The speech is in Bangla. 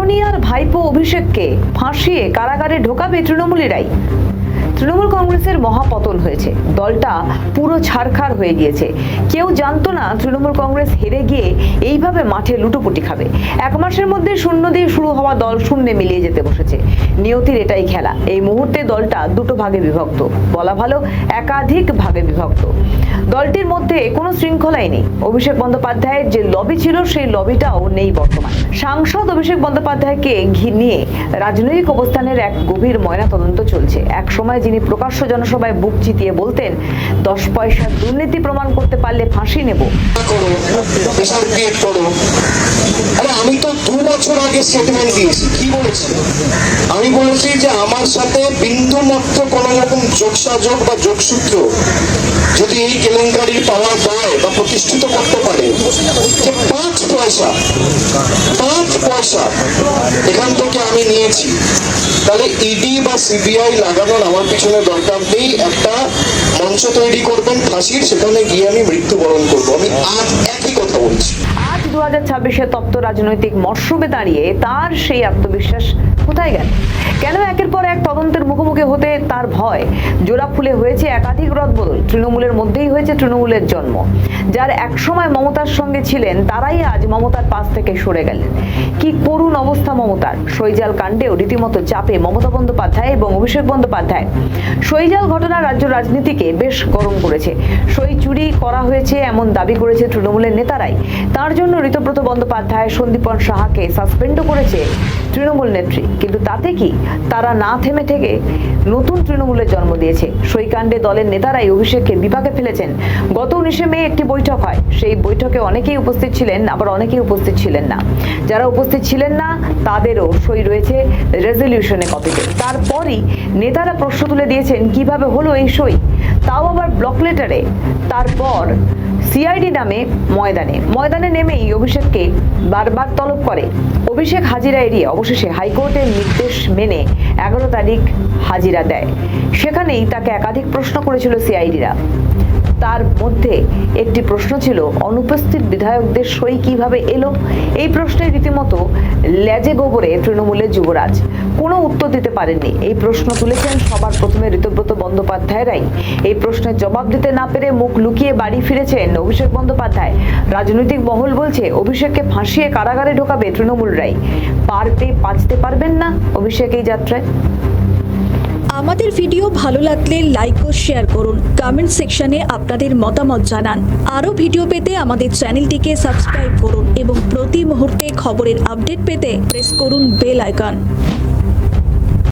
করুণিয়ার ভাইপো অভিষেককে ফাঁসিয়ে কারাগারে ঢোকাবে তৃণমূলীরাই। তৃণমূল কংগ্রেসের মহাপতন হয়েছে, দলটা পুরো ছারখার হয়ে গিয়েছে। কেউ জানতো না তৃণমূল কংগ্রেস হেরে গিয়ে এইভাবে মাঠে লুটোপুটি খাবে। এক মাসের মধ্যে শূন্য দিয়ে শুরু হওয়া দল শূন্যে মিলিয়ে যেতে বসেছে। নিয়তির এটাই খেলা। এই মুহূর্তে দলটা দুটো ভাগে বিভক্ত, বলা ভালো একাধিক ভাগে বিভক্ত। দলটির মধ্যে কোনো শৃঙ্খলাই নেই। অভিষেক বন্দ্যোপাধ্যায়ের যে লবি ছিল সেই লবিটাও নেই বর্তমান। সাংসদ অভিষেক বন্দ্যোপাধ্যায়কে নিয়ে রাজনৈতিক অবস্থানের এক গভীর ময়নাতদন্ত চলছে। এক সময় যিনি প্রকাশ্য জনসভায় বুক চিতিয়ে বলতেন 10 পয়সার দুর্নীতি প্রমাণ করতে পারলে ফাঁসি নেব। আমি তো 2 বছর আগে স্টেটমেন্ট দিয়েছি। কি বলেছি? আমি বলেছি যে আমার সাথে বিন্দু মাত্র কোন রকম যোগসাযোগ বা যোগসূত্র যদি এই কেলেঙ্কারির পাওয়া যায় বা প্রতিষ্ঠিত করতে পারে যে 5 পয়সা এখান থেকে আমি নিয়েছি, তাহলে ইডি বা সিবিআই লাগানোর আমার পিছনে দরকার নেই। একটা মঞ্চ তৈরি করবেন ফাঁসির, সেখানে গিয়ে আমি মৃত্যুবরণ করবো। আমি আজ একই কথা বলছি। আজ 2026-এ তপ্ত রাজনৈতিক মরশুমে দাঁড়িয়ে তার সেই আত্মবিশ্বাস কোথায় গেল? কেন একের পর এক তদন্তের মুখোমুখি হতে তার ভয়? জোড়া ফুলে হয়েছে একাধিক রদবদল। তৃণমূলের মধ্যেই হয়েছে তৃণমূলের জন্ম। যার একসময় মমতার সঙ্গে ছিলেন তারাই আজ মমতার পাশ থেকে সরে গেলেন। কি করুণ অবস্থা মমতার। শৈজাল কাণ্ডেও রীতিমতো চাপে মমতা বন্দ্যোপাধ্যায় এবং অভিষেক বন্দ্যোপাধ্যায়। শৈজাল ঘটনা রাজ্য রাজনীতিকে বেশ গরম করেছে। সই চুরি করা হয়েছে এমন দাবি করেছে তৃণমূলের নেতারাই। তার জন্য ঋতব্রত বন্দ্যোপাধ্যায় সন্দীপন সাহাকে সাসপেন্ডও করেছে তৃণমূল নেত্রী। কিন্তু তাতে কি, তারা না থেমে থেকে নতুন তৃণমূলের জন্ম দিয়েছে। সইকাণ্ডে দলের নেতারাই অভিষেককে বিপাকে ফেলেছেন। গত 19শে মে একটি বৈঠক হয়। সেই বৈঠকে অনেকেই উপস্থিত ছিলেন, আবার অনেকেই উপস্থিত ছিলেন না। যারা উপস্থিত ছিলেন না তাদেরও সই রয়েছে রেজলিউশনে কপিতে। তারপরই নেতারা প্রশ্ন তুলে দিয়েছেন কিভাবে হলো এই সই, তাও আবার ব্লক লেটারে। তারপর সিআইডি নামে ময়দানে নেমেই অভিষেককে বারবার তলব করে। অভিষেক হাজিরা এড়িয়ে অবশেষে হাইকোর্টের নির্দেশ মেনে 11 তারিখ হাজিরা দেয়। সেখানেই তাকে একাধিক প্রশ্ন করেছিল সিআইডিরা। তার মধ্যে একটি প্রশ্ন ছিল অনুপস্থিত বিধায়কদের সই কিভাবে এলো। এই প্রশ্নে রীতিমতো লেজে গোবরে তৃণমূলের যুবরাজ কোনো উত্তর দিতে পারেননি। এই প্রশ্ন তুলেছেন সবার প্রথমে ঋতব্রত বন্দ্যোপাধ্যায়রাই। এই প্রশ্নের জবাব দিতে না পেরে মুখ লুকিয়ে বাড়ি ফিরেছেন অভিষেক বন্দ্যোপাধ্যায়। রাজনৈতিক মহল বলছে অভিষেককে ফাঁসিয়ে কারাগারে ঢোকাবে তৃণমূলরাই। পার পেয়ে বাঁচতে পারবেন না অভিষেক এই যাত্রায়। আমাদের ভিডিও ভালো লাগলে লাইক ও শেয়ার করুন, কমেন্ট সেকশনে আপনাদের মতামত জানান। আরও ভিডিও পেতে আমাদের চ্যানেলটিকে সাবস্ক্রাইব করুন এবং প্রতি মুহূর্তে খবরের আপডেট পেতে প্রেস করুন বেল আইকন।